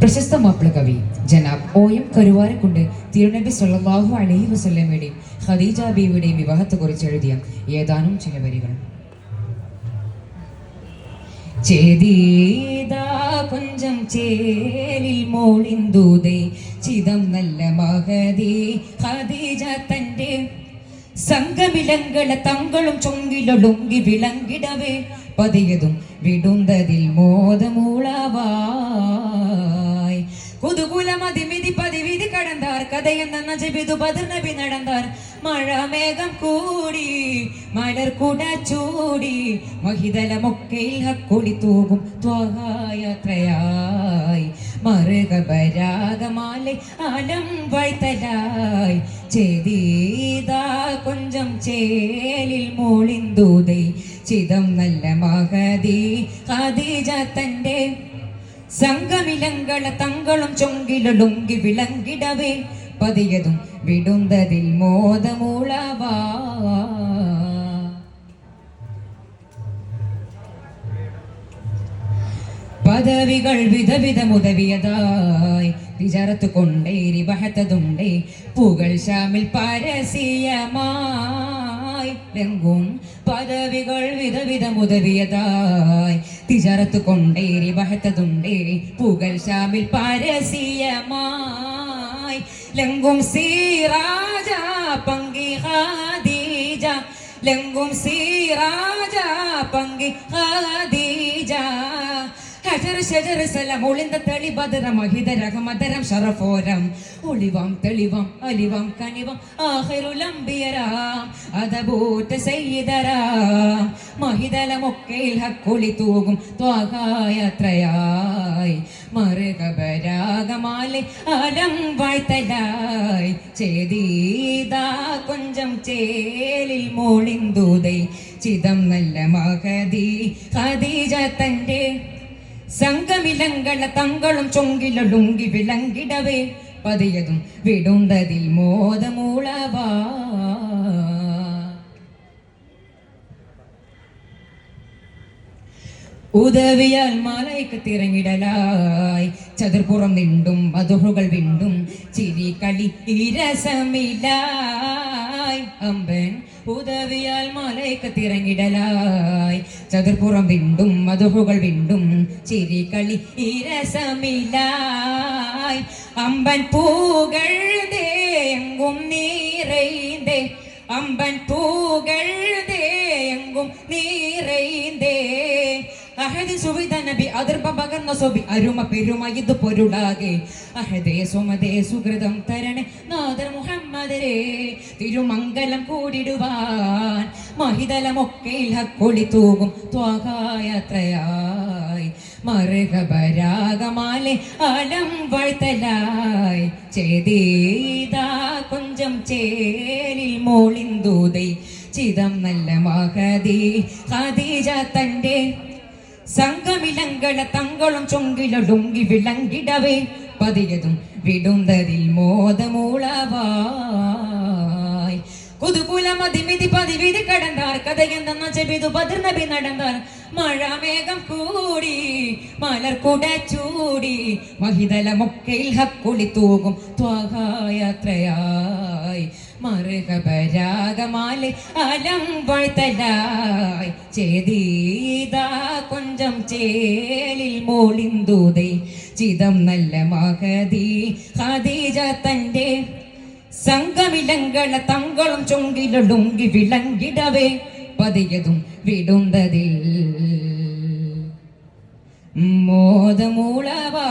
പ്രശസ്ത മാപ്പിള കവി ജനാബ് OM കരുവാരക്കുണ്ട് തിരുനബി സല്ലല്ലാഹു അലൈഹി വസല്ലമയുടെയും ഖദീജ ബീവിയുടെയും വിവാഹത്തെക്കുറിച്ച് എഴുതിയ ഏതാനും ചില വരികൾ. ചേതീതാ കൊഞ്ചം ചേലിൽ മോളിന്തൂതേ ചിതം നല്ല മഹദി ഖദീജ തന്റെ സംഗമിലങ്ങളെ തങ്ങളും ചൊങ്കിലൊളുങ്കി വിളങ്കിടവേ പതിയതും വിടുന്തതിൽ മോദമൂളവായ് കുതുകുലമതിമിതി പതിവിധി കടந்தாർ കഥയെന്ന നജബിതു ബദർ നബി നടந்தாർ മഴമേഘം കൂടി മലർക്കുട ചൂടി മഹിതലമൊക്കയിൽ ഹക്കൊടി തൂകും ത്വഹായാത്രയായി മറുകബരാഗമാലെ ആലം വൈത്തലായി ചേതീതാ കൊഞ്ചം ചേലിൽ മോളിന്തൂതൈ ചിതം നല്ല മഹദി ഖദീജ തന്റെ സംഗമിലങ്ങളെ തങ്ങളും ചൊങ്കിലൊളുങ്കി വിളങ്കിടവേ പതിയതും വിടുന്തതിൽ മോദമൂളവാ. പദവികൾ വിധവിധമുദവിയതായി തിജറത്ത് കൊണ്ടേരി ബഹത്തതുണ്ടേ പുകൾ ഷാമിൽ പരസ്യമായി രംഗും പദവികൾ വിധവിധമുദവിയതായി തിജറത്ത് കൊണ്ടേരി ബഹത്തതുണ്ടേ പുകൾ ഷാമിൽ പരസ്യമായി ലംഗും സീറാജ പങ്കി ഖദീജ ലംഗും സീറാജ പങ്കി ഖദീജ ഹജർ ഷജർ സലം ഒളിന്ത തെളി ബദറ മഹിത രഹമദരം ഷറഫോരം ഒളിവാം തെളിവാം അലിവാം കനിവാം ആഖിറുൽ അംബിയരാം അദബൂറ്റ സയ്യിദരാം മഹിതലമൊക്കയിൽ ഹക്കൊളി തൂകും ത്വഹായാത്രയായി മറുകബരാഗമാലെ ആലം വാഴ്ത്തലായി ചേതീതാ കൊഞ്ചം ചേലിൽ മോളിന്തൂതൈ ചിതം നല്ല മഹദി ഖദീജ തന്റെ സംഗമിലങ്ങളെ തങ്ങളും ചൊങ്കിലൊളുങ്കി വിളങ്കിടവേ പതിയതും വിടുന്തതിൽ മോദമൂളവാ. ഉദവിയാൽ മാലയ്ക്ക് തിരങ്ങിടലായി ചതുർപ്പുറം നിണ്ടും മധുഹുകൾ വിണ്ടും ചിരി കളി ഇരസമിലായി അമ്പൻ ഉദവിയാൽ മാലയ്ക്ക് തിരങ്ങിടലായി ചതുർപ്പുറം വിണ്ടും മധുഹുകൾ വിണ്ടും ചിരി കളി ഇരസമിലായി അമ്പൻ പൂകൾ എങ്കും നീറൈന്തേ അമ്പൻ പൂകൾ എങ്കും നീറൈന്തേ അഹദി സുവിധ നബി അതിർപ്പ പകർന്ന സൊബി അരുമ പെരുമ ഇത് പൊരുളാകെ അഹദേ സുമദേ സുഹൃതം തരണേ നാദർ മുഹമ്മദരേ തിരുമംഗലം കൂടിടുവാൻ മഹിതലമൊക്കയിൽ ഹക്കൊളി തൂകും ത്വഹായാത്രയായി മറുകബരാഗമാലെ ആലം വാഴ്ത്തലായി ചേതീതാ കൊഞ്ചം ചേലിൽ മോളിന്തൂതൈ ചിതം നല്ല മഹദി ഖദീജ തന്റെ സംഗമിലങ്ങളെ തങ്ങളും ചൊങ്കിലൊളുങ്കി വിളങ്കിടവേ പതിയതും വിടുന്തതിൽ മോദമൂളവായ് കുതുകുലമതിമിതി പതിവിധി കടந்தாർ കഥയെന്ന ചെബിതു ബദർ നബി നടந்தாർ മഴമേഘം കൂടി മലർക്കുട ചൂടി മഹിതലമൊക്കയിൽ ഹക്കൊളി തൂകും ത്വഹായാത്രയായി മറുകബരാഗമാലെ ആലം വാഴ്ത്തലായി ചേതീതാ കൊഞ്ചം ചേലിൽ മോളിന്തൂതൈ ചിതം നല്ല മഹദി ഖദീജ തന്റെ സംഗമിലങ്ങളെ തങ്ങളും ചൊങ്കിലൊളുങ്കി വിളങ്കിടവേ പതിയതും വിടുന്തതിൽ മോദമൂളവാ.